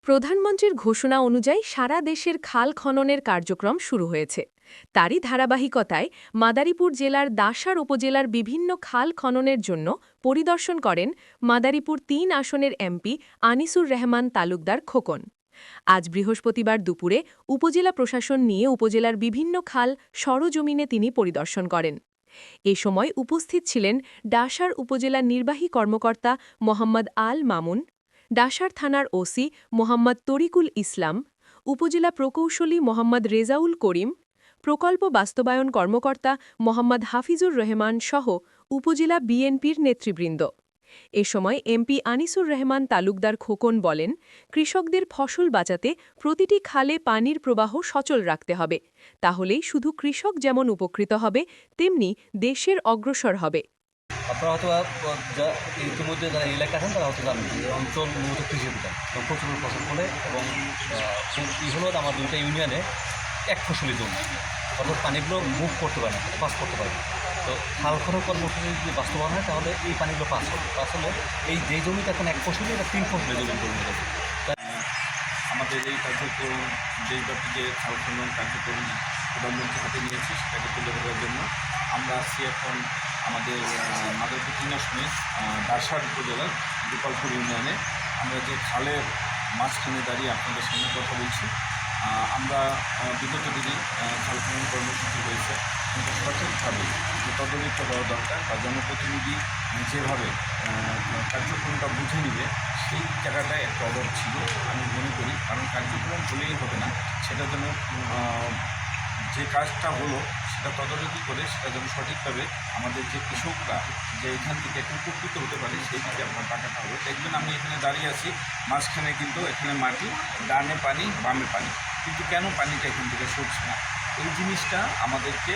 প্রধানমন্ত্রীর ঘোষণা অনুযায়ী সারা দেশের খাল খননের কার্যক্রম শুরু হয়েছে। তারই ধারাবাহিকতায় মাদারীপুর জেলার দাসার উপজেলার বিভিন্ন খাল খননের জন্য পরিদর্শন করেন মাদারীপুর ৩ আসনের এমপি আনিসুর রহমান তালুকদার খোকন। আজ বৃহস্পতিবার দুপুরে উপজেলা প্রশাসন নিয়ে উপজেলার বিভিন্ন খাল সরজমিনে তিনি পরিদর্শন করেন। এ সময় উপস্থিত ছিলেন ডাসার উপজেলা নির্বাহী কর্মকর্তা মোহাম্মদ আল মামুন, ডাসার থানার ওসি মোহাম্মদ তরিকুল ইসলাম, উপজেলা প্রকৌশলী মোহাম্মদ রেজাউল করিম, প্রকল্প বাস্তবায়ন কর্মকর্তা মোহাম্মদ হাফিজুর রহমান সহ উপজেলা বিএনপির নেতৃবৃন্দ। এ সময় এমপি আনিসুর রহমান তালুকদার খোকন বলেন, কৃষকদের ফসল বাঁচাতে প্রতিটি খালে পানির প্রবাহ সচল রাখতে হবে। তাহলেই শুধু কৃষক যেমন উপকৃত হবে, তেমনি দেশের অগ্রসর হবে। আপনারা হয়তো ইতিমধ্যে যারা এলাকা আছেন তারা হয়তো জানেন যে অঞ্চল মূলত কৃষিপ্রধান এবং প্রচুর ফসল করে এবং হলো আমার দুইটা ইউনিয়নে এক ফসলি জমি, অর্থাৎ পানিগুলো মুভ করতে পারে না, পাস করতে পারে না। তো খাল খনন কর্মসূচি যদি বাস্তবায়ন হয় তাহলে এই পানিগুলো পাস হলে এই যে জমিটা এখন এক ফসলি এটা 3 ফসলের জমি পরিণত হবে। আমাদের এই কার্যক্রম দেশব্যাপী যে খাল খনন কার্যক্রম প্রধানমন্ত্রী হাতে নিয়েছি সেটাকে তুলে ধরার জন্য আমরা আছি এখন আমাদের মাদারীপুর ৩ আসনে ডাসার উপজেলার গোপালপুর ইউনিয়নে। আমরা যে খালের মাঝখানে দাঁড়িয়ে আপনাদের সামনে কথা বলছি। আমরা বিগত দিনে খাল খনন কর্মসূচি হয়েছে, কিন্তু সঠিকভাবে যে তদারকি দেওয়া দরকার বা জনপ্রতিনিধি যেভাবে কার্যক্রমটা বুঝে নিবে সেই জায়গাটায় একটা অভাব ছিল আমি মনে করি। কারণ কার্যক্রম হলেই হবে না, সেটা যেন যে কাজটা হলো সেটা তদারকি করে সেটা যেন সঠিকভাবে আমাদের যে কৃষকরা যে এখান থেকে একটু উপকৃত হতে পারে সেই দিকে আপনার টাকাটা হবে। দেখবেন আমি এখানে দাঁড়িয়ে আছি, মাঝখানে কিন্তু এখানে মাটি, ডানে পানি বামে পানি, কিন্তু কেন পানিটা এখান থেকে সরছে না এই জিনিসটা আমাদেরকে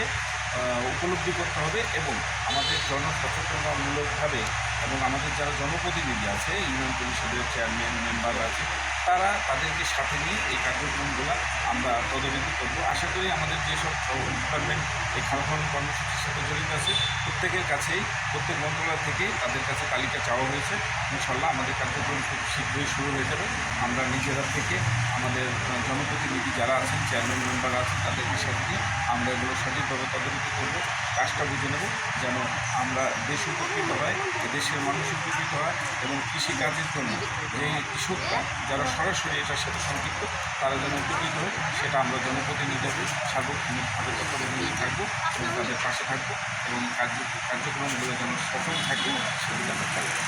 উপলব্ধি করতে হবে এবং আমাদের জনসচেতনতামূলকভাবে এবং আমাদের যারা জনপ্রতিনিধি আছে ইউনিয়ন পরিষদের চেয়ারম্যান মেম্বার আছে তারা তাদেরকে সাথে নিয়ে এই কার্যক্রমগুলো আমরা তদারকি করবো। আশা করি আমাদের যেসব ডিপার্টমেন্ট এই খাল খনন কর্মসূচির সাথে জড়িত আছে প্রত্যেকের কাছেই প্রত্যেক মন্ত্রণালয় থেকেই তাদের কাছে তালিকা চাওয়া হয়েছে। ইনশাল্লাহ আমাদের কার্যক্রম খুব শীঘ্রই শুরু হয়ে যাবে। আমরা নিজেরা থেকে আমাদের জনপ্রতিনিধি যারা আছেন চেয়ারম্যান মেম্বার আছেন তাদেরকে সাথে নিয়ে আমরা এগুলো সঠিকভাবে তদারকি করবো, কাজটা বুঝে নেব যেন আমরা দেশ উপকৃত হয়, দেশের মানুষ উপকৃত হয় এবং কৃষিকাজের জন্য যে কৃষকরা যারা সরাসরি এটার সাথে সম্পৃক্ত তারা যেন উপকৃত হয় সেটা আমরা জনপ্রতিনিধিদের সার্বক্ষণিকভাবে তত্ত্বাবধানে থাকবো এবং তাদের পাশে থাকবো এবং কার্যক্রমগুলো যেন সফল থাকে সেদিকে আমরা থাকবো।